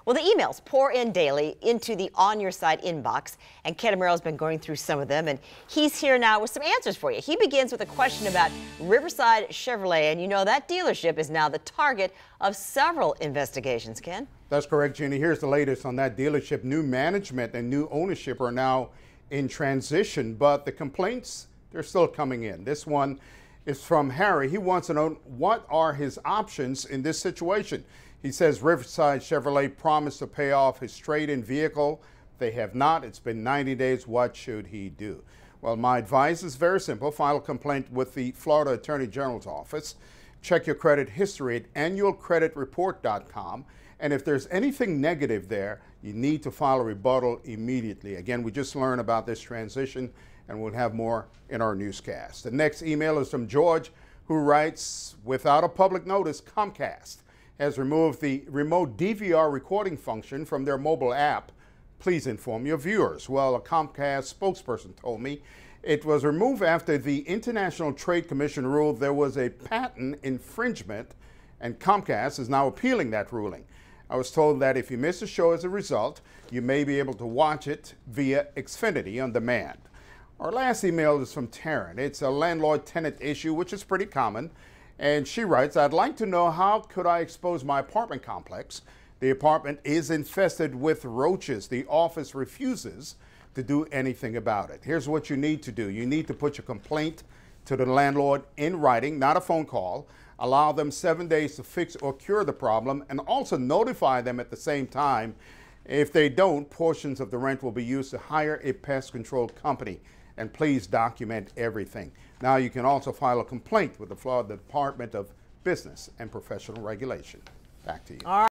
Well, the emails pour in daily into the On Your Side inbox, and Ken Amaro has been going through some of them, and he's here now with some answers for you. He begins with a question about Riverside Chevrolet, and you know that dealership is now the target of several investigations, Ken. That's correct, Jenny. Here's the latest on that dealership. New management and new ownership are now in transition, but the complaints, they're still coming in. This one is from Harry. He wants to know what are his options in this situation. He says Riverside Chevrolet promised to pay off his trade-in vehicle. They have not. It's been 90 days. What should he do? Well, my advice is very simple. File a complaint with the Florida Attorney General's office. Check your credit history at annualcreditreport.com. And if there's anything negative there, you need to file a rebuttal immediately. Again, we just learned about this transition, and we'll have more in our newscast. The next email is from George, who writes, without a public notice, Comcast has removed the remote DVR recording function from their mobile app. Please inform your viewers. Well, a Comcast spokesperson told me it was removed after the International Trade Commission ruled there was a patent infringement, and Comcast is now appealing that ruling. I was told that if you miss a show as a result, you may be able to watch it via Xfinity on demand. Our last email is from Taryn. It's a landlord-tenant issue, which is pretty common. And she writes, I'd like to know how could I expose my apartment complex? The apartment is infested with roaches. The office refuses to do anything about it. Here's what you need to do. You need to put your complaint to the landlord in writing, not a phone call. Allow them 7 days to fix or cure the problem, and also notify them at the same time. If they don't, portions of the rent will be used to hire a pest control company. And please document everything. Now you can also file a complaint with the Florida Department of Business and Professional Regulation. Back to you.